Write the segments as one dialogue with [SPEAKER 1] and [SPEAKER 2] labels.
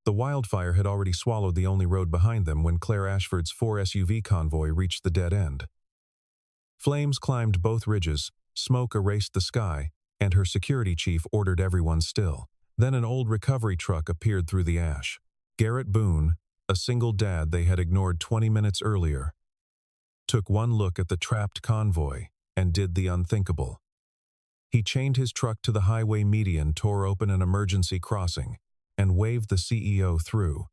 [SPEAKER 1] The wildfire had already swallowed the only road behind them when Claire Ashford's 4 SUV convoy reached the dead end. Flames climbed both ridges, smoke erased the sky, and her security chief ordered everyone still. Then an old recovery truck appeared through the ash. Garrett Boone, a single dad they had ignored 20 minutes earlier, took one look at the trapped convoy and did the unthinkable. He chained his truck to the highway median, tore open an emergency crossing, and waved the CEO through.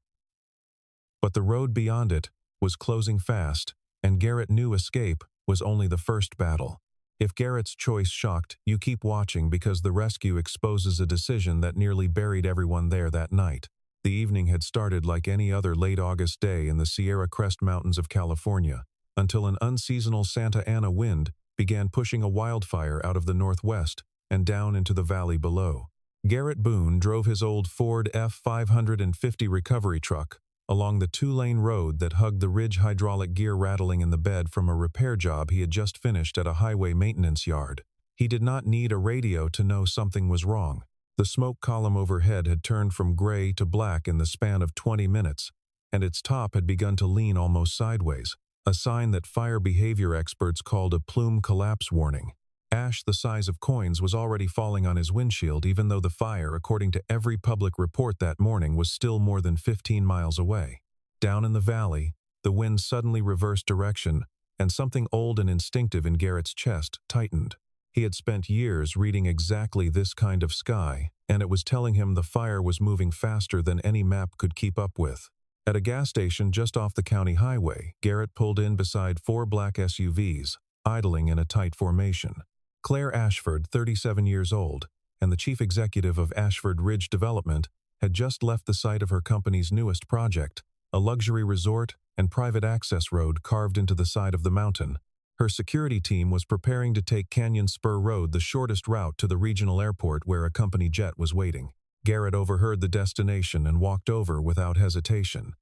[SPEAKER 1] But the road beyond it was closing fast, and Garrett knew escape was only the first battle. If Garrett's choice shocked, you keep watching because the rescue exposes a decision that nearly buried everyone there that night. The evening had started like any other late August day in the Sierra Crest Mountains of California, until an unseasonal Santa Ana wind began pushing a wildfire out of the northwest and down into the valley below. Garrett Boone drove his old Ford F-550 recovery truck along the 2-lane road that hugged the ridge, hydraulic gear rattling in the bed from a repair job he had just finished at a highway maintenance yard. He did not need a radio to know something was wrong. The smoke column overhead had turned from gray to black in the span of 20 minutes, and its top had begun to lean almost sideways, a sign that fire behavior experts called a plume collapse warning. Ash the size of coins was already falling on his windshield, even though the fire, according to every public report that morning, was still more than 15 miles away. Down in the valley, the wind suddenly reversed direction, and something old and instinctive in Garrett's chest tightened. He had spent years reading exactly this kind of sky, and it was telling him the fire was moving faster than any map could keep up with. At a gas station just off the county highway, Garrett pulled in beside 4 black SUVs, idling in a tight formation. Claire Ashford, 37 years old, and the chief executive of Ashford Ridge Development, had just left the site of her company's newest project, a luxury resort and private access road carved into the side of the mountain. Her security team was preparing to take Canyon Spur Road, the shortest route to the regional airport where a company jet was waiting. Garrett overheard the destination and walked over without hesitation.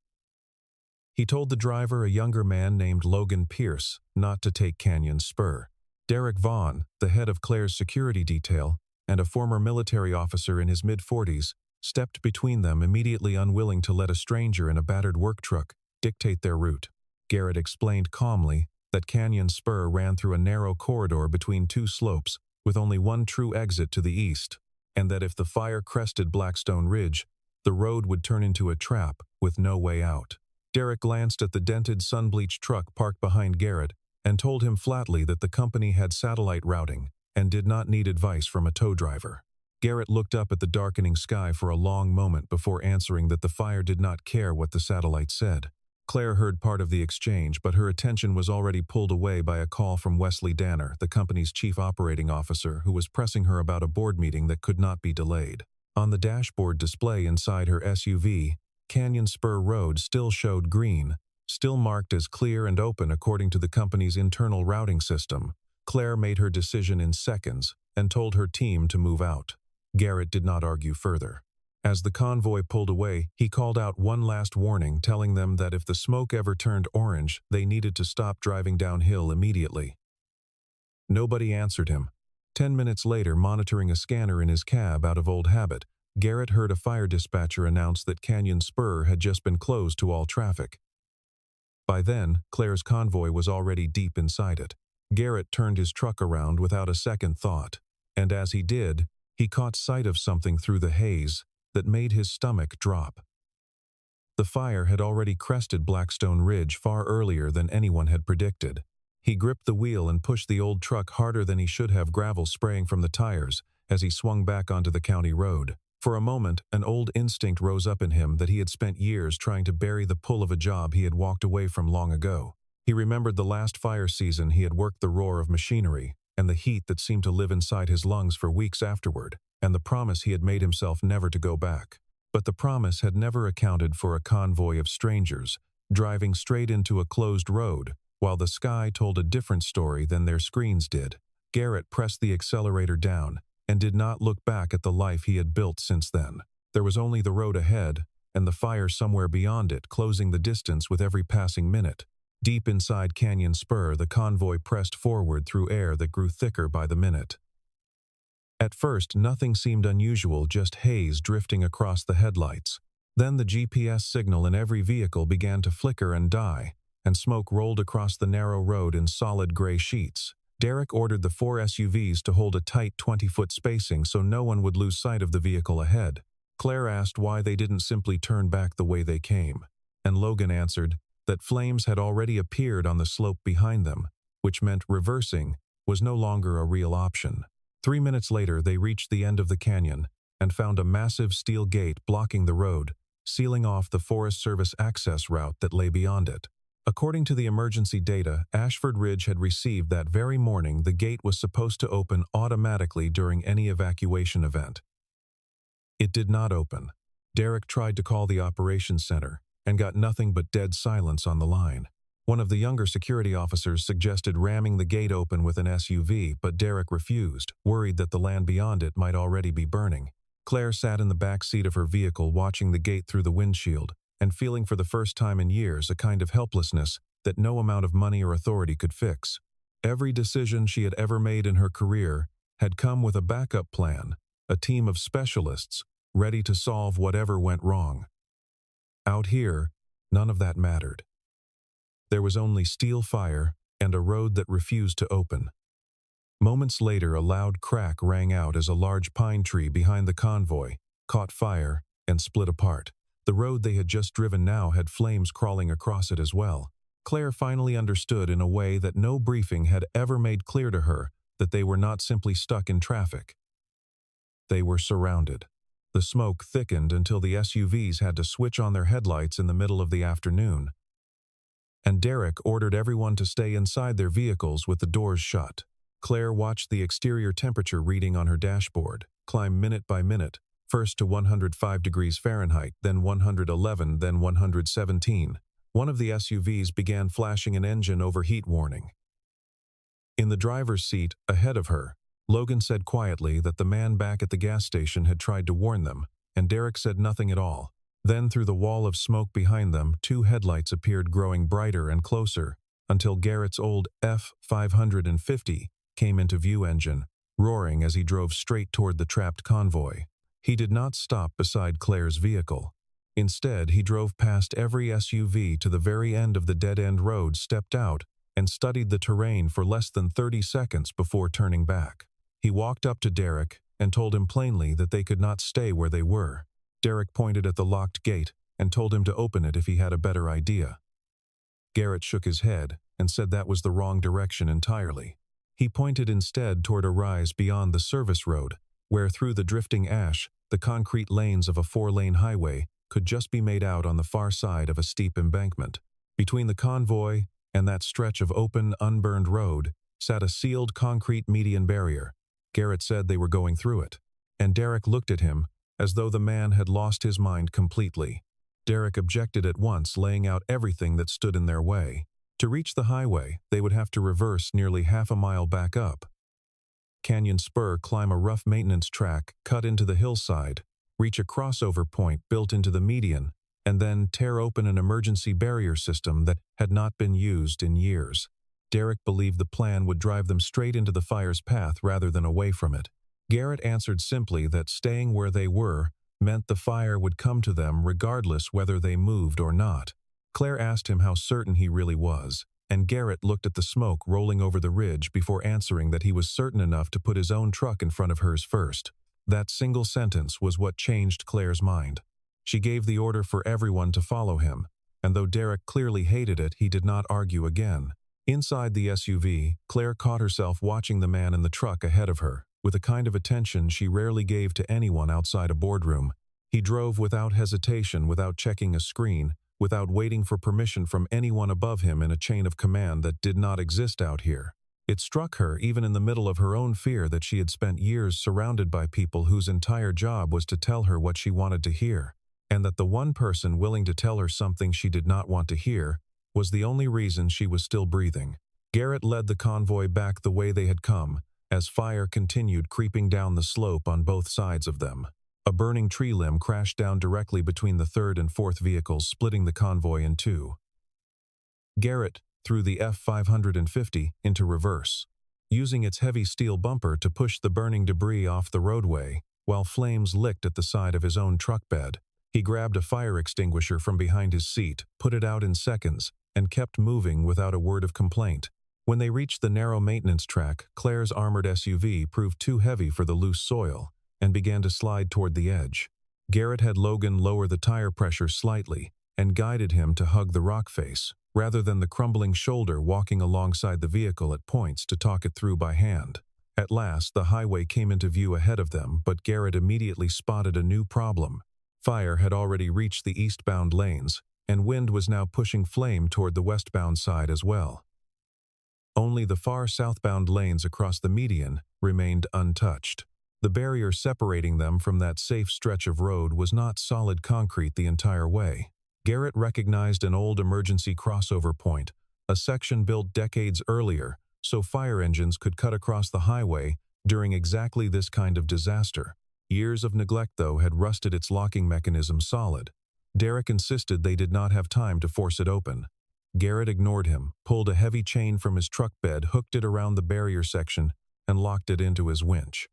[SPEAKER 1] He told the driver, a younger man named Logan Pierce, not to take Canyon Spur. Derek Vaughn, the head of Claire's security detail, and a former military officer in his mid-40s, stepped between them, immediately unwilling to let a stranger in a battered work truck dictate their route. Garrett explained calmly that Canyon Spur ran through a narrow corridor between 2 slopes with only one true exit to the east, and that if the fire crested Blackstone Ridge, the road would turn into a trap with no way out. Derek glanced at the dented, sun-bleached truck parked behind Garrett and told him flatly that the company had satellite routing and did not need advice from a tow driver. Garrett looked up at the darkening sky for a long moment before answering that the fire did not care what the satellite said. Claire heard part of the exchange, but her attention was already pulled away by a call from Wesley Danner, the company's chief operating officer, who was pressing her about a board meeting that could not be delayed. On the dashboard display inside her SUV, Canyon Spur Road still showed green, still marked as clear and open according to the company's internal routing system. Claire made her decision in seconds and told her team to move out. Garrett did not argue further. As the convoy pulled away, he called out one last warning, telling them that if the smoke ever turned orange, they needed to stop driving downhill immediately. Nobody answered him. 10 minutes later, monitoring a scanner in his cab out of old habit, Garrett heard a fire dispatcher announce that Canyon Spur had just been closed to all traffic. By then, Claire's convoy was already deep inside it. Garrett turned his truck around without a second thought, and as he did, he caught sight of something through the haze that made his stomach drop. The fire had already crested Blackstone Ridge far earlier than anyone had predicted. He gripped the wheel and pushed the old truck harder than he should have, gravel spraying from the tires as he swung back onto the county road. For a moment, an old instinct rose up in him that he had spent years trying to bury, the pull of a job he had walked away from long ago. He remembered the last fire season he had worked, the roar of machinery, and the heat that seemed to live inside his lungs for weeks afterward, and the promise he had made himself never to go back. But the promise had never accounted for a convoy of strangers driving straight into a closed road, while the sky told a different story than their screens did. Garrett pressed the accelerator down and did not look back at the life he had built since then. There was only the road ahead, and the fire somewhere beyond it, closing the distance with every passing minute. Deep inside Canyon Spur, the convoy pressed forward through air that grew thicker by the minute. At first, nothing seemed unusual, just haze drifting across the headlights. Then the GPS signal in every vehicle began to flicker and die, and smoke rolled across the narrow road in solid gray sheets. Derek ordered the 4 SUVs to hold a tight 20-foot spacing so no one would lose sight of the vehicle ahead. Claire asked why they didn't simply turn back the way they came, and Logan answered that flames had already appeared on the slope behind them, which meant reversing was no longer a real option. 3 minutes later, they reached the end of the canyon and found a massive steel gate blocking the road, sealing off the Forest Service access route that lay beyond it. According to the emergency data Ashford Ridge had received that very morning, the gate was supposed to open automatically during any evacuation event. It did not open. Derek tried to call the operations center and got nothing but dead silence on the line. One of the younger security officers suggested ramming the gate open with an SUV, but Derek refused, worried that the land beyond it might already be burning. Claire sat in the back seat of her vehicle watching the gate through the windshield and feeling for the first time in years a kind of helplessness that no amount of money or authority could fix. Every decision she had ever made in her career had come with a backup plan, a team of specialists ready to solve whatever went wrong. Out here, none of that mattered. There was only steel fire and a road that refused to open. Moments later, a loud crack rang out as a large pine tree behind the convoy caught fire and split apart. The road they had just driven now had flames crawling across it as well. Claire finally understood in a way that no briefing had ever made clear to her that they were not simply stuck in traffic. They were surrounded. The smoke thickened until the SUVs had to switch on their headlights in the middle of the afternoon. And Derek ordered everyone to stay inside their vehicles with the doors shut. Claire watched the exterior temperature reading on her dashboard climb minute by minute, first to 105 degrees Fahrenheit, then 111, then 117. One of the SUVs began flashing an engine overheat warning. In the driver's seat, ahead of her, Logan said quietly that the man back at the gas station had tried to warn them, and Derek said nothing at all. Then through the wall of smoke behind them, 2 headlights appeared, growing brighter and closer, until Garrett's old F-550 came into view, engine roaring as he drove straight toward the trapped convoy. He did not stop beside Claire's vehicle. Instead, he drove past every SUV to the very end of the dead-end road, stepped out, and studied the terrain for less than 30 seconds before turning back. He walked up to Derek and told him plainly that they could not stay where they were. Derek pointed at the locked gate and told him to open it if he had a better idea. Garrett shook his head and said that was the wrong direction entirely. He pointed instead toward a rise beyond the service road, where through the drifting ash, the concrete lanes of a 4-lane highway could just be made out on the far side of a steep embankment. Between the convoy and that stretch of open, unburned road sat a sealed concrete median barrier. Garrett said they were going through it, and Derek looked at him as though the man had lost his mind completely. Derek objected at once, laying out everything that stood in their way. To reach the highway, they would have to reverse nearly half a mile back up Canyon Spur, climb a rough maintenance track cut into the hillside, reach a crossover point built into the median, and then tear open an emergency barrier system that had not been used in years. Derek believed the plan would drive them straight into the fire's path rather than away from it. Garrett answered simply that staying where they were meant the fire would come to them regardless whether they moved or not. Claire asked him how certain he really was, and Garrett looked at the smoke rolling over the ridge before answering that he was certain enough to put his own truck in front of hers first. That single sentence was what changed Claire's mind. She gave the order for everyone to follow him, and though Derek clearly hated it, he did not argue again. Inside the SUV, Claire caught herself watching the man in the truck ahead of her, with a kind of attention she rarely gave to anyone outside a boardroom. He drove without hesitation, without checking a screen, without waiting for permission from anyone above him in a chain of command that did not exist out here. It struck her, even in the middle of her own fear, that she had spent years surrounded by people whose entire job was to tell her what she wanted to hear, and that the one person willing to tell her something she did not want to hear was the only reason she was still breathing. Garrett led the convoy back the way they had come, as fire continued creeping down the slope on both sides of them. A burning tree limb crashed down directly between the third and fourth vehicles, splitting the convoy in two. Garrett threw the F-550 into reverse, using its heavy steel bumper to push the burning debris off the roadway, while flames licked at the side of his own truck bed. He grabbed a fire extinguisher from behind his seat, put it out in seconds, and kept moving without a word of complaint. When they reached the narrow maintenance track, Claire's armored SUV proved too heavy for the loose soil and began to slide toward the edge. Garrett had Logan lower the tire pressure slightly and guided him to hug the rock face, rather than the crumbling shoulder walking alongside the vehicle at points to talk it through by hand. At last, the highway came into view ahead of them, but Garrett immediately spotted a new problem. Fire had already reached the eastbound lanes, and wind was now pushing flame toward the westbound side as well. Only the far southbound lanes across the median remained untouched. The barrier separating them from that safe stretch of road was not solid concrete the entire way. Garrett recognized an old emergency crossover point, a section built decades earlier so fire engines could cut across the highway during exactly this kind of disaster. Years of neglect, though, had rusted its locking mechanism solid. Derek insisted they did not have time to force it open. Garrett ignored him, pulled a heavy chain from his truck bed, hooked it around the barrier section, and locked it into his winch.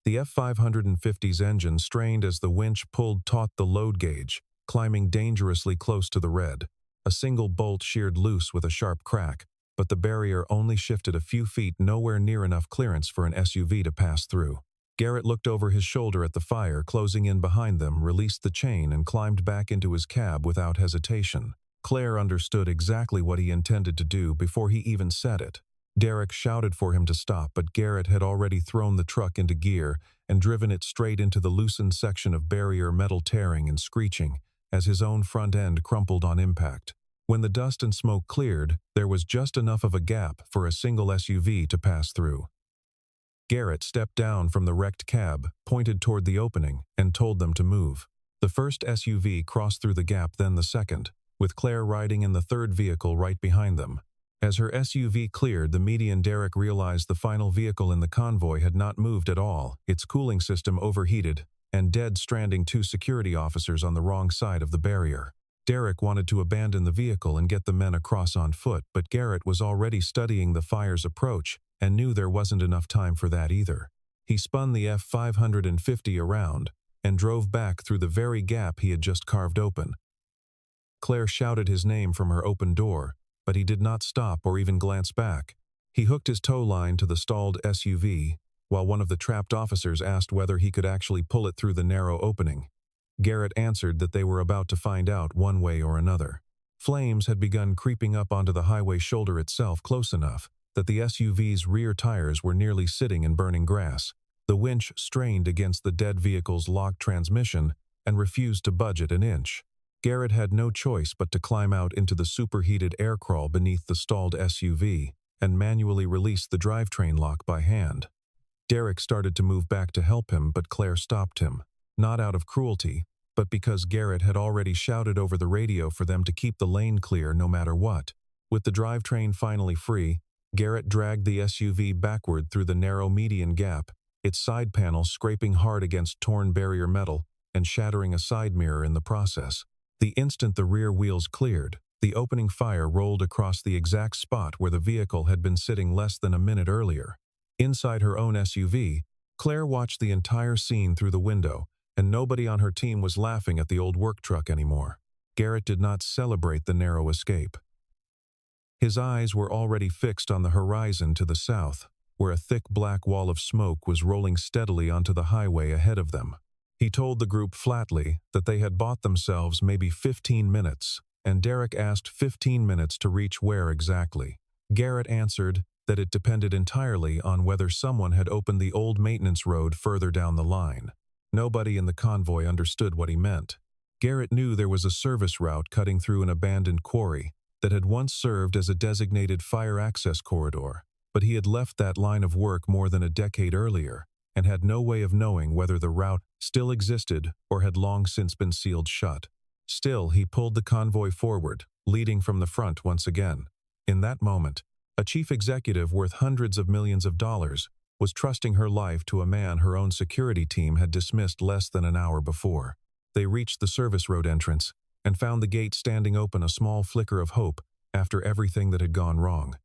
[SPEAKER 1] The F-550's engine strained as the winch pulled taut the load gauge, climbing dangerously close to the red. A single bolt sheared loose with a sharp crack, but the barrier only shifted a few feet, nowhere near enough clearance for an SUV to pass through. Garrett looked over his shoulder at the fire closing in behind them, released the chain, and climbed back into his cab without hesitation. Claire understood exactly what he intended to do before he even said it. Derek shouted for him to stop, but Garrett had already thrown the truck into gear and driven it straight into the loosened section of barrier metal, tearing and screeching as his own front end crumpled on impact. When the dust and smoke cleared, there was just enough of a gap for a single SUV to pass through. Garrett stepped down from the wrecked cab, pointed toward the opening, and told them to move. The first SUV crossed through the gap, then the second, with Claire riding in the third vehicle right behind them. As her SUV cleared the median, Derek realized the final vehicle in the convoy had not moved at all, its cooling system overheated, and dead, stranding two security officers on the wrong side of the barrier. Derek wanted to abandon the vehicle and get the men across on foot, but Garrett was already studying the fire's approach and knew there wasn't enough time for that either. He spun the F-550 around and drove back through the very gap he had just carved open. Claire shouted his name from her open door, but he did not stop or even glance back. He hooked his tow line to the stalled SUV, while one of the trapped officers asked whether he could actually pull it through the narrow opening. Garrett answered that they were about to find out one way or another. Flames had begun creeping up onto the highway shoulder itself, close enough that the SUV's rear tires were nearly sitting in burning grass. The winch strained against the dead vehicle's locked transmission and refused to budge it an inch. Garrett had no choice but to climb out into the superheated air crawl beneath the stalled SUV and manually release the drivetrain lock by hand. Derek started to move back to help him, but Claire stopped him, not out of cruelty, but because Garrett had already shouted over the radio for them to keep the lane clear no matter what. With the drivetrain finally free, Garrett dragged the SUV backward through the narrow median gap, its side panel scraping hard against torn barrier metal and shattering a side mirror in the process. The instant the rear wheels cleared, the opening fire rolled across the exact spot where the vehicle had been sitting less than a minute earlier. Inside her own SUV, Claire watched the entire scene through the window, and nobody on her team was laughing at the old work truck anymore. Garrett did not celebrate the narrow escape. His eyes were already fixed on the horizon to the south, where a thick black wall of smoke was rolling steadily onto the highway ahead of them. He told the group flatly that they had bought themselves maybe 15 minutes, and Derek asked 15 minutes to reach where exactly. Garrett answered that it depended entirely on whether someone had opened the old maintenance road further down the line. Nobody in the convoy understood what he meant. Garrett knew there was a service route cutting through an abandoned quarry that had once served as a designated fire access corridor, but he had left that line of work more than a decade earlier and had no way of knowing whether the route still existed or had long since been sealed shut. Still, he pulled the convoy forward, leading from the front once again. In that moment, a chief executive worth hundreds of millions of dollars was trusting her life to a man her own security team had dismissed less than an hour before. They reached the service road entrance and found the gate standing open, a small flicker of hope after everything that had gone wrong.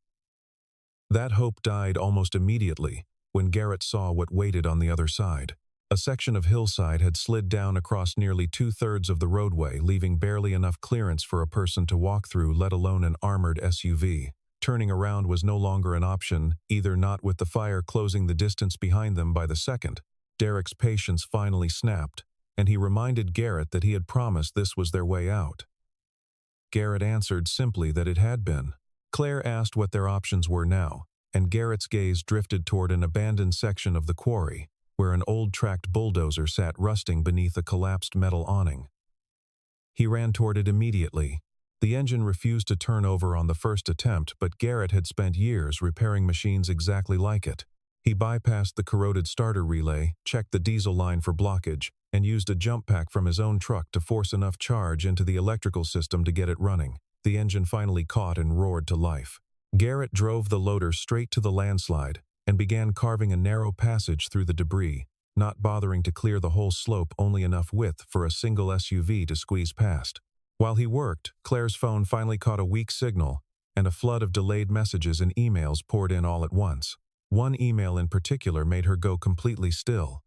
[SPEAKER 1] That hope died almost immediately when Garrett saw what waited on the other side. A section of hillside had slid down across nearly two-thirds of the roadway, leaving barely enough clearance for a person to walk through, let alone an armored SUV. Turning around was no longer an option, either not with the fire closing the distance behind them by the second. Derek's patience finally snapped, and he reminded Garrett that he had promised this was their way out. Garrett answered simply that it had been. Claire asked what their options were now, and Garrett's gaze drifted toward an abandoned section of the quarry, where an old tracked bulldozer sat rusting beneath a collapsed metal awning. He ran toward it immediately. The engine refused to turn over on the first attempt, but Garrett had spent years repairing machines exactly like it. He bypassed the corroded starter relay, checked the diesel line for blockage, and used a jump pack from his own truck to force enough charge into the electrical system to get it running. The engine finally caught and roared to life. Garrett drove the loader straight to the landslide and began carving a narrow passage through the debris, not bothering to clear the whole slope, only enough width for a single SUV to squeeze past. While he worked, Claire's phone finally caught a weak signal, and a flood of delayed messages and emails poured in all at once. One email in particular made her go completely still.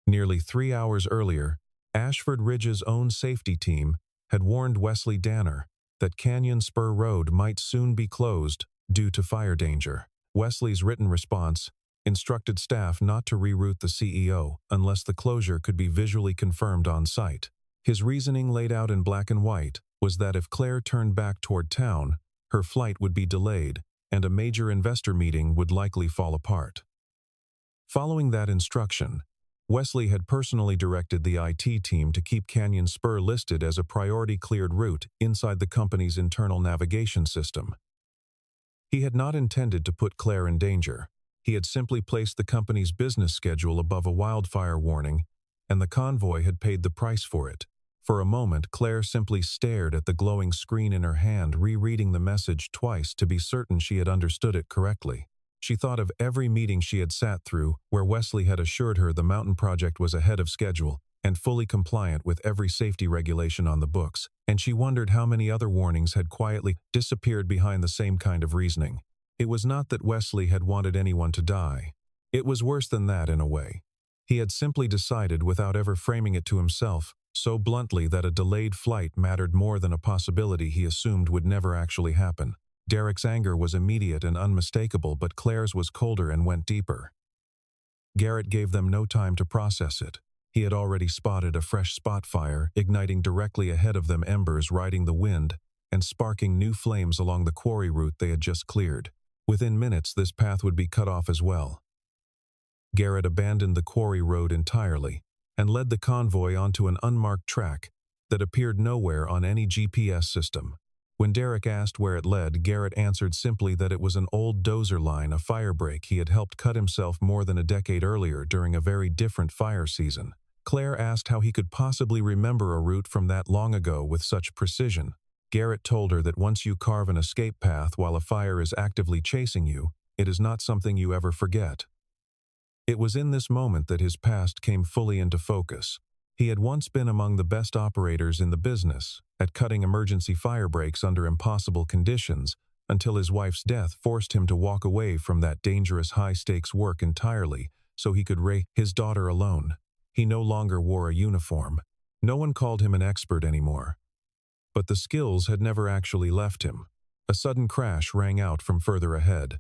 [SPEAKER 1] Nearly 3 hours earlier, Ashford Ridge's own safety team had warned Wesley Danner that Canyon Spur Road might soon be closed due to fire danger. Wesley's written response instructed staff not to reroute the CEO unless the closure could be visually confirmed on site. His reasoning, laid out in black and white, was that if Claire turned back toward town, her flight would be delayed, and a major investor meeting would likely fall apart. Following that instruction, Wesley had personally directed the IT team to keep Canyon Spur listed as a priority cleared route inside the company's internal navigation system. He had not intended to put Claire in danger. He had simply placed the company's business schedule above a wildfire warning, and the convoy had paid the price for it. For a moment, Claire simply stared at the glowing screen in her hand, rereading the message twice to be certain she had understood it correctly. She thought of every meeting she had sat through where Wesley had assured her the mountain project was ahead of schedule and fully compliant with every safety regulation on the books, and she wondered how many other warnings had quietly disappeared behind the same kind of reasoning. It was not that Wesley had wanted anyone to die. It was worse than that in a way. He had simply decided, without ever framing it to himself, so bluntly, that a delayed flight mattered more than a possibility he assumed would never actually happen. Derek's anger was immediate and unmistakable, but Claire's was colder and went deeper. Garrett gave them no time to process it. He had already spotted a fresh spot fire, igniting directly ahead of them, embers riding the wind and sparking new flames along the quarry route they had just cleared. Within minutes, this path would be cut off as well. Garrett abandoned the quarry road entirely and led the convoy onto an unmarked track that appeared nowhere on any GPS system. When Derek asked where it led, Garrett answered simply that it was an old dozer line, a fire break he had helped cut himself more than a decade earlier during a very different fire season. Claire asked how he could possibly remember a route from that long ago with such precision. Garrett told her that once you carve an escape path while a fire is actively chasing you, it is not something you ever forget. It was in this moment that his past came fully into focus. He had once been among the best operators in the business at cutting emergency fire breaks under impossible conditions, until his wife's death forced him to walk away from that dangerous high-stakes work entirely so he could raise his daughter alone. He no longer wore a uniform. No one called him an expert anymore. But the skills had never actually left him. A sudden crash rang out from further ahead.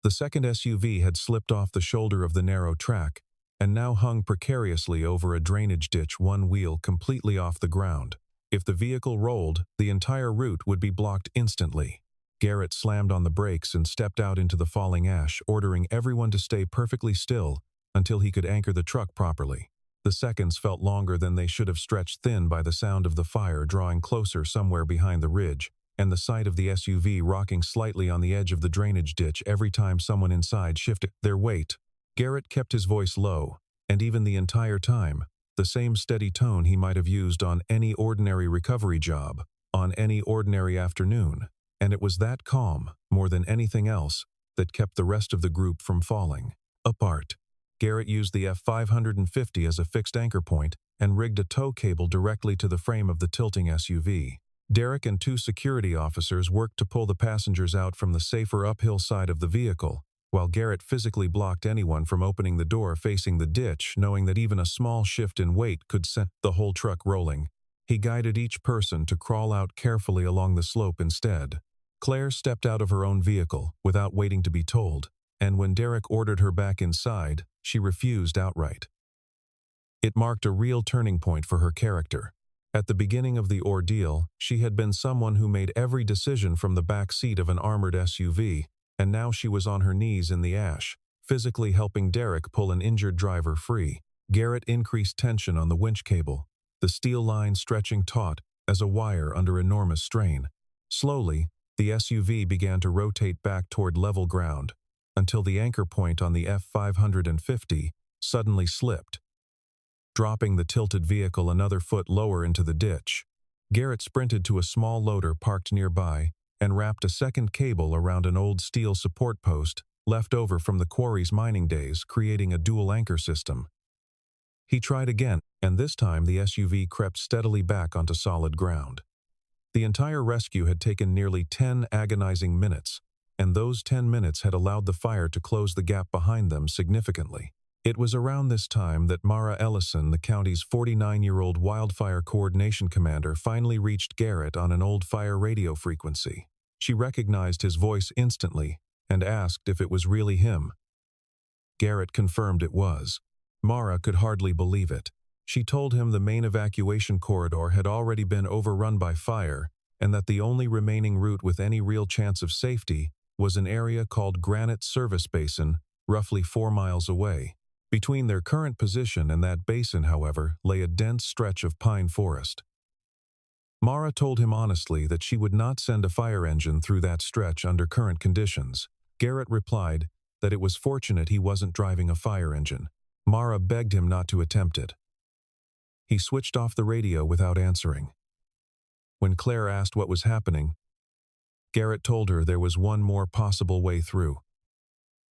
[SPEAKER 1] The second SUV had slipped off the shoulder of the narrow track and now hung precariously over a drainage ditch, one wheel completely off the ground. If the vehicle rolled, the entire route would be blocked instantly. Garrett slammed on the brakes and stepped out into the falling ash, ordering everyone to stay perfectly still until he could anchor the truck properly. The seconds felt longer than they should have, stretched thin by the sound of the fire drawing closer somewhere behind the ridge, and the sight of the SUV rocking slightly on the edge of the drainage ditch every time someone inside shifted their weight. Garrett kept his voice low, and even the entire time, the same steady tone he might have used on any ordinary recovery job, on any ordinary afternoon, and it was that calm, more than anything else, that kept the rest of the group from falling apart. Garrett used the F-550 as a fixed anchor point and rigged a tow cable directly to the frame of the tilting SUV. Derek and two security officers worked to pull the passengers out from the safer uphill side of the vehicle, while Garrett physically blocked anyone from opening the door facing the ditch, knowing that even a small shift in weight could send the whole truck rolling. He guided each person to crawl out carefully along the slope instead. Claire stepped out of her own vehicle without waiting to be told, and when Derek ordered her back inside, she refused outright. It marked a real turning point for her character. At the beginning of the ordeal, she had been someone who made every decision from the back seat of an armored SUV, and now she was on her knees in the ash, physically helping Derek pull an injured driver free. Garrett increased tension on the winch cable, the steel line stretching taut as a wire under enormous strain. Slowly, the SUV began to rotate back toward level ground, until the anchor point on the F-550 suddenly slipped, dropping the tilted vehicle another foot lower into the ditch. Garrett sprinted to a small loader parked nearby and wrapped a second cable around an old steel support post left over from the quarry's mining days, creating a dual anchor system. He tried again, and this time the SUV crept steadily back onto solid ground. The entire rescue had taken nearly 10 agonizing minutes, and those 10 minutes had allowed the fire to close the gap behind them significantly. It was around this time that Mara Ellison, the county's 49-year-old wildfire coordination commander, finally reached Garrett on an old fire radio frequency. She recognized his voice instantly and asked if it was really him. Garrett confirmed it was. Mara could hardly believe it. She told him the main evacuation corridor had already been overrun by fire and that the only remaining route with any real chance of safety was an area called Granite Service Basin, roughly 4 miles away. Between their current position and that basin, however, lay a dense stretch of pine forest. Mara told him honestly that she would not send a fire engine through that stretch under current conditions. Garrett replied that it was fortunate he wasn't driving a fire engine. Mara begged him not to attempt it. He switched off the radio without answering. When Claire asked what was happening, Garrett told her there was one more possible way through.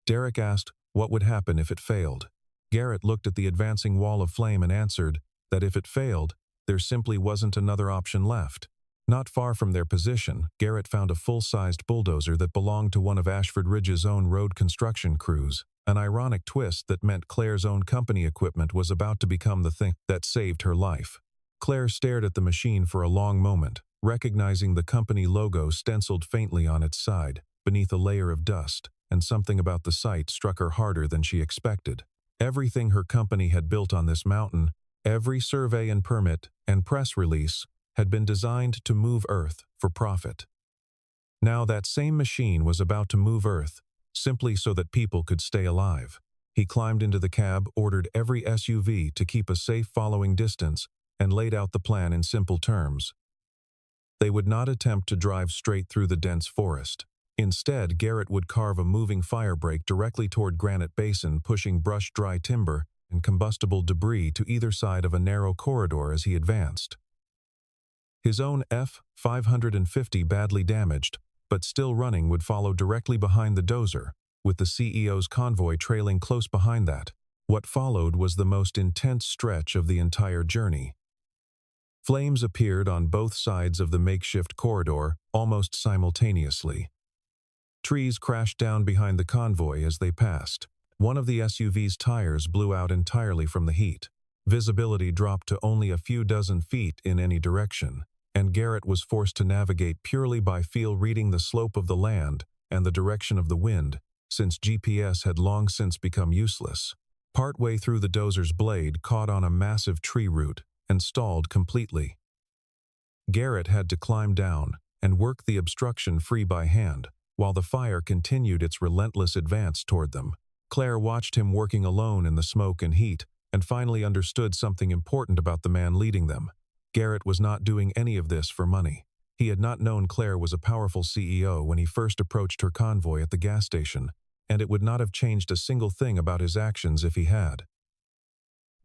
[SPEAKER 1] Derek asked what would happen if it failed. Garrett looked at the advancing wall of flame and answered that if it failed, there simply wasn't another option left. Not far from their position, Garrett found a full-sized bulldozer that belonged to one of Ashford Ridge's own road construction crews, an ironic twist that meant Claire's own company equipment was about to become the thing that saved her life. Claire stared at the machine for a long moment, recognizing the company logo stenciled faintly on its side, beneath a layer of dust, and something about the sight struck her harder than she expected. Everything her company had built on this mountain, every survey and permit and press release, had been designed to move Earth for profit. Now that same machine was about to move Earth, simply so that people could stay alive. He climbed into the cab, ordered every SUV to keep a safe following distance, and laid out the plan in simple terms. They would not attempt to drive straight through the dense forest. Instead, Garrett would carve a moving fire break directly toward Granite Basin, pushing brush dry timber and combustible debris to either side of a narrow corridor as he advanced. His own F-550, badly damaged, but still running, would follow directly behind the dozer, with the CEO's convoy trailing close behind that. What followed was the most intense stretch of the entire journey. Flames appeared on both sides of the makeshift corridor almost simultaneously. Trees crashed down behind the convoy as they passed. One of the SUV's tires blew out entirely from the heat. Visibility dropped to only a few dozen feet in any direction, and Garrett was forced to navigate purely by feel, reading the slope of the land and the direction of the wind, since GPS had long since become useless. Partway through, the dozer's blade caught on a massive tree root and stalled completely. Garrett had to climb down and work the obstruction free by hand, while the fire continued its relentless advance toward them. Claire watched him working alone in the smoke and heat, and finally understood something important about the man leading them. Garrett was not doing any of this for money. He had not known Claire was a powerful CEO when he first approached her convoy at the gas station, and it would not have changed a single thing about his actions if he had.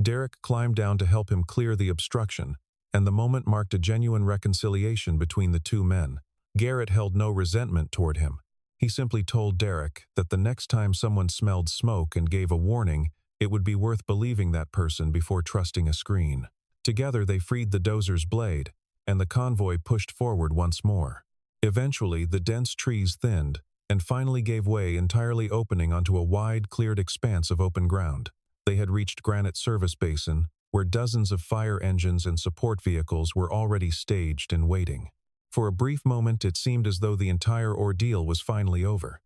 [SPEAKER 1] Derek climbed down to help him clear the obstruction, and the moment marked a genuine reconciliation between the two men. Garrett held no resentment toward him. He simply told Derek that the next time someone smelled smoke and gave a warning, it would be worth believing that person before trusting a screen. Together they freed the dozer's blade, and the convoy pushed forward once more. Eventually, the dense trees thinned, and finally gave way, entirely opening onto a wide, cleared expanse of open ground. They had reached Granite Service Basin, where dozens of fire engines and support vehicles were already staged and waiting. For a brief moment, it seemed as though the entire ordeal was finally over.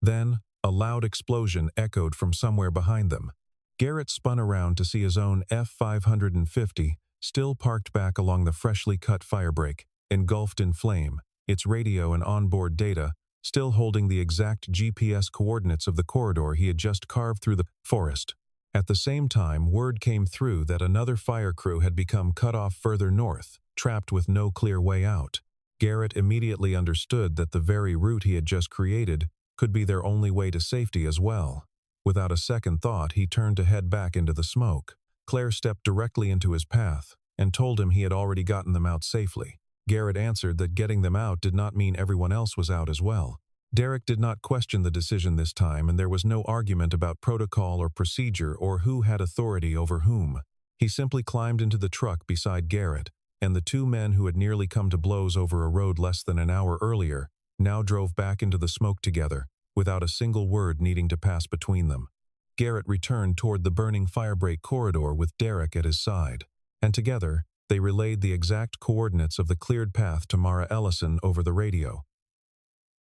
[SPEAKER 1] Then, a loud explosion echoed from somewhere behind them. Garrett spun around to see his own F-550 still parked back along the freshly cut firebreak, engulfed in flame, its radio and onboard data still holding the exact GPS coordinates of the corridor he had just carved through the forest. At the same time, word came through that another fire crew had become cut off further north, trapped with no clear way out. Garrett immediately understood that the very route he had just created could be their only way to safety as well. Without a second thought, he turned to head back into the smoke. Claire stepped directly into his path and told him he had already gotten them out safely. Garrett answered that getting them out did not mean everyone else was out as well. Derek did not question the decision this time, and there was no argument about protocol or procedure or who had authority over whom. He simply climbed into the truck beside Garrett, and the two men who had nearly come to blows over a road less than an hour earlier now drove back into the smoke together, without a single word needing to pass between them. Garrett returned toward the burning firebreak corridor with Derek at his side, and together, they relayed the exact coordinates of the cleared path to Mara Ellison over the radio.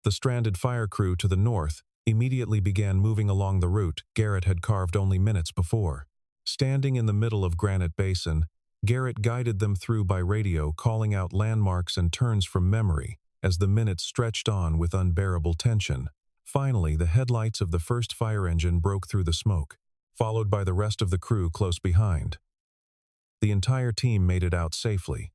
[SPEAKER 1] The stranded fire crew to the north immediately began moving along the route Garrett had carved only minutes before. Standing in the middle of Granite Basin, Garrett guided them through by radio, calling out landmarks and turns from memory as the minutes stretched on with unbearable tension. Finally, the headlights of the first fire engine broke through the smoke, followed by the rest of the crew close behind. The entire team made it out safely.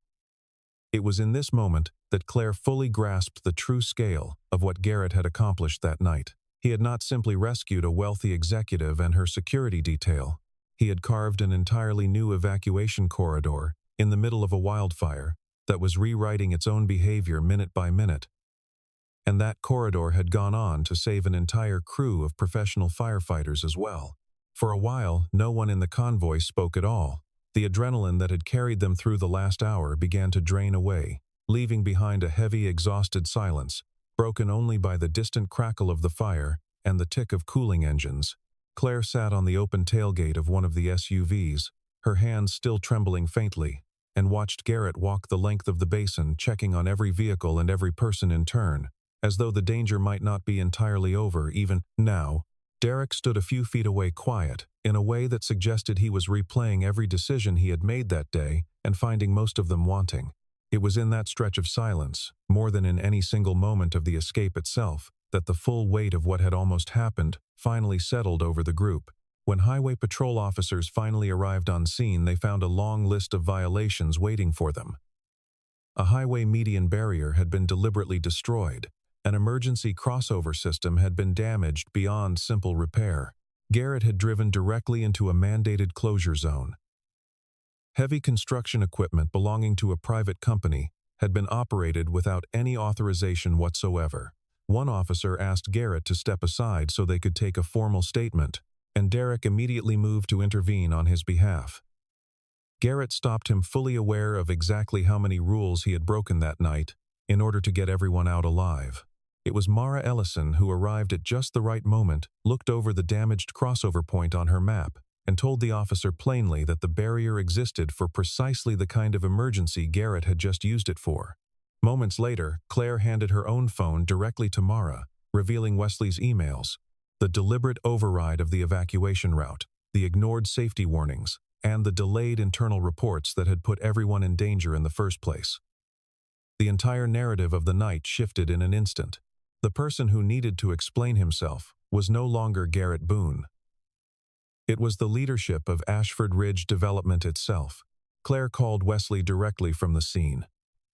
[SPEAKER 1] It was in this moment that Claire fully grasped the true scale of what Garrett had accomplished that night. He had not simply rescued a wealthy executive and her security detail. He had carved an entirely new evacuation corridor in the middle of a wildfire that was rewriting its own behavior minute by minute. And that corridor had gone on to save an entire crew of professional firefighters as well. For a while, no one in the convoy spoke at all. The adrenaline that had carried them through the last hour began to drain away, leaving behind a heavy, exhausted silence, broken only by the distant crackle of the fire and the tick of cooling engines. Claire sat on the open tailgate of one of the SUVs, her hands still trembling faintly, and watched Garrett walk the length of the basin, checking on every vehicle and every person in turn, as though the danger might not be entirely over even now. Derek stood a few feet away, quiet, in a way that suggested he was replaying every decision he had made that day and finding most of them wanting. It was in that stretch of silence, more than in any single moment of the escape itself, that the full weight of what had almost happened finally settled over the group. When highway patrol officers finally arrived on scene, they found a long list of violations waiting for them. A highway median barrier had been deliberately destroyed. An emergency crossover system had been damaged beyond simple repair. Garrett had driven directly into a mandated closure zone. Heavy construction equipment belonging to a private company had been operated without any authorization whatsoever. One officer asked Garrett to step aside so they could take a formal statement, and Derek immediately moved to intervene on his behalf. Garrett stopped him, fully aware of exactly how many rules he had broken that night in order to get everyone out alive. It was Mara Ellison who arrived at just the right moment, looked over the damaged crossover point on her map, and told the officer plainly that the barrier existed for precisely the kind of emergency Garrett had just used it for. Moments later, Claire handed her own phone directly to Mara, revealing Wesley's emails, the deliberate override of the evacuation route, the ignored safety warnings, and the delayed internal reports that had put everyone in danger in the first place. The entire narrative of the night shifted in an instant. The person who needed to explain himself was no longer Garrett Boone. It was the leadership of Ashford Ridge Development itself. Claire called Wesley directly from the scene.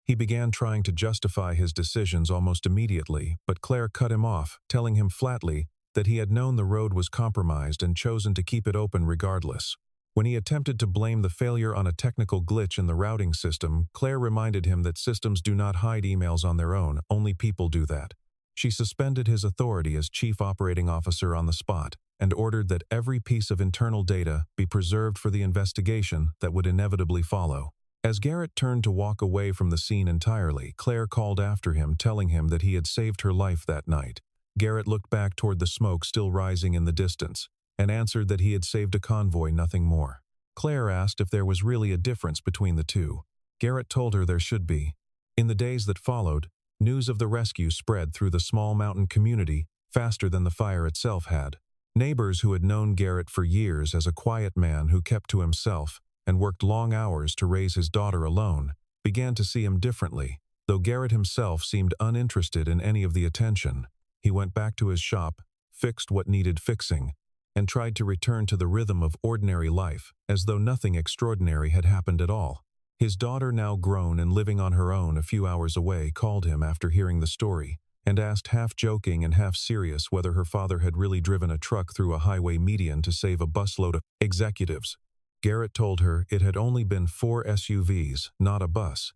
[SPEAKER 1] He began trying to justify his decisions almost immediately, but Claire cut him off, telling him flatly that he had known the road was compromised and chosen to keep it open regardless. When he attempted to blame the failure on a technical glitch in the routing system, Claire reminded him that systems do not hide emails on their own, only people do that. She suspended his authority as chief operating officer on the spot and ordered that every piece of internal data be preserved for the investigation that would inevitably follow. As Garrett turned to walk away from the scene entirely, Claire called after him, telling him that he had saved her life that night. Garrett looked back toward the smoke still rising in the distance, and answered that he had saved a convoy, nothing more. Claire asked if there was really a difference between the two. Garrett told her there should be. In the days that followed, news of the rescue spread through the small mountain community faster than the fire itself had. Neighbors who had known Garrett for years as a quiet man who kept to himself and worked long hours to raise his daughter alone began to see him differently, though Garrett himself seemed uninterested in any of the attention. He went back to his shop, fixed what needed fixing, and tried to return to the rhythm of ordinary life, as though nothing extraordinary had happened at all. His daughter, now grown and living on her own a few hours away, called him after hearing the story, and asked, half joking and half serious, whether her father had really driven a truck through a highway median to save a busload of executives. Garrett told her it had only been 4 SUVs, not a bus.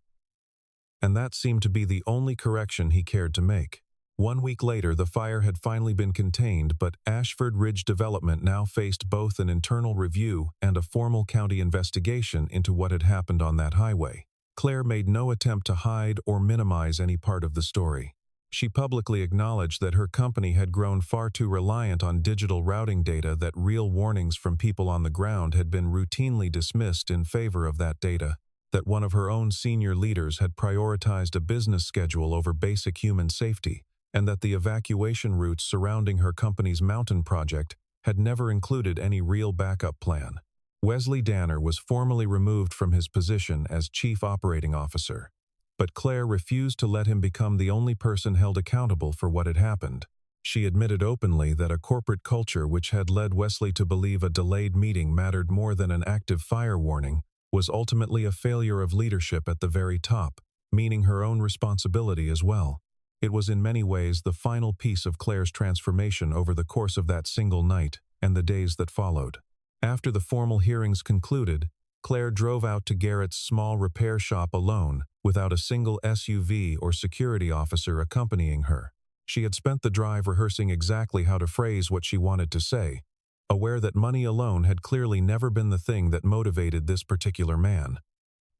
[SPEAKER 1] And that seemed to be the only correction he cared to make. 1 week later, the fire had finally been contained, but Ashford Ridge Development now faced both an internal review and a formal county investigation into what had happened on that highway. Claire made no attempt to hide or minimize any part of the story. She publicly acknowledged that her company had grown far too reliant on digital routing data, that real warnings from people on the ground had been routinely dismissed in favor of that data, that one of her own senior leaders had prioritized a business schedule over basic human safety, and that the evacuation routes surrounding her company's mountain project had never included any real backup plan. Wesley Danner was formally removed from his position as Chief Operating Officer, but Claire refused to let him become the only person held accountable for what had happened. She admitted openly that a corporate culture which had led Wesley to believe a delayed meeting mattered more than an active fire warning was ultimately a failure of leadership at the very top, meaning her own responsibility as well. It was in many ways the final piece of Claire's transformation over the course of that single night and the days that followed. After the formal hearings concluded, Claire drove out to Garrett's small repair shop alone, without a single SUV or security officer accompanying her. She had spent the drive rehearsing exactly how to phrase what she wanted to say, aware that money alone had clearly never been the thing that motivated this particular man,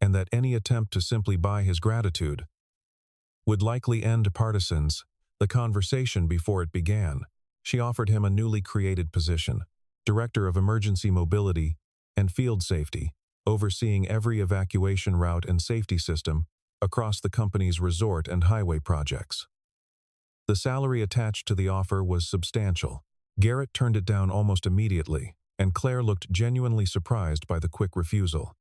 [SPEAKER 1] and that any attempt to simply buy his gratitude would likely end partisans. The conversation before it began, she offered him a newly created position, Director of Emergency Mobility and Field Safety, overseeing every evacuation route and safety system across the company's resort and highway projects. The salary attached to the offer was substantial. Garrett turned it down almost immediately, and Claire looked genuinely surprised by the quick refusal.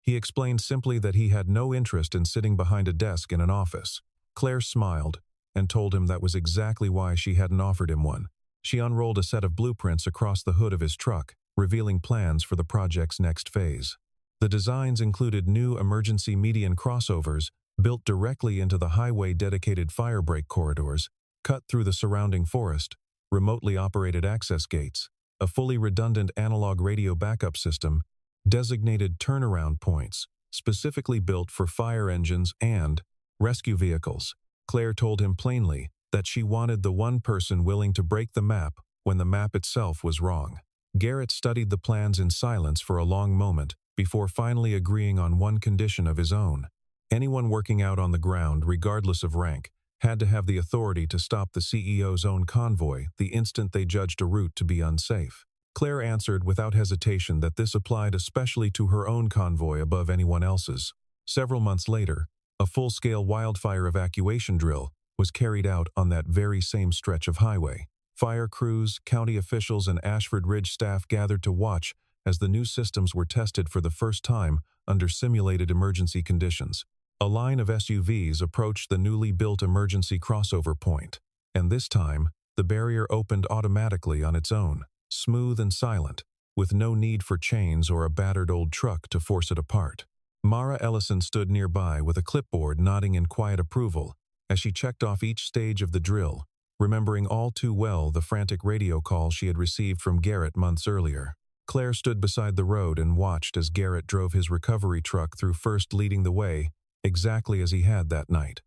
[SPEAKER 1] He explained simply that he had no interest in sitting behind a desk in an office. Claire smiled and told him that was exactly why she hadn't offered him one. She unrolled a set of blueprints across the hood of his truck, revealing plans for the project's next phase. The designs included new emergency median crossovers built directly into the highway-dedicated fire break corridors, cut through the surrounding forest, remotely operated access gates, a fully redundant analog radio backup system, designated turnaround points, specifically built for fire engines and rescue vehicles. Claire told him plainly that she wanted the one person willing to break the map when the map itself was wrong. Garrett studied the plans in silence for a long moment before finally agreeing on one condition of his own. Anyone working out on the ground, regardless of rank, had to have the authority to stop the CEO's own convoy the instant they judged a route to be unsafe. Claire answered without hesitation that this applied especially to her own convoy above anyone else's. Several months later, a full-scale wildfire evacuation drill was carried out on that very same stretch of highway. Fire crews, county officials, and Ashford Ridge staff gathered to watch as the new systems were tested for the first time under simulated emergency conditions. A line of SUVs approached the newly built emergency crossover point, and this time, the barrier opened automatically on its own, smooth and silent, with no need for chains or a battered old truck to force it apart. Mara Ellison stood nearby with a clipboard, nodding in quiet approval as she checked off each stage of the drill, remembering all too well the frantic radio call she had received from Garrett months earlier. Claire stood beside the road and watched as Garrett drove his recovery truck through, first leading the way, exactly as he had that night.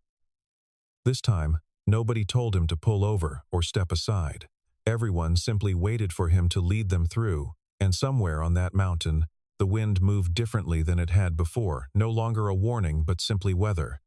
[SPEAKER 1] This time, nobody told him to pull over or step aside. Everyone simply waited for him to lead them through, and somewhere on that mountain, the wind moved differently than it had before, no longer a warning but simply weather.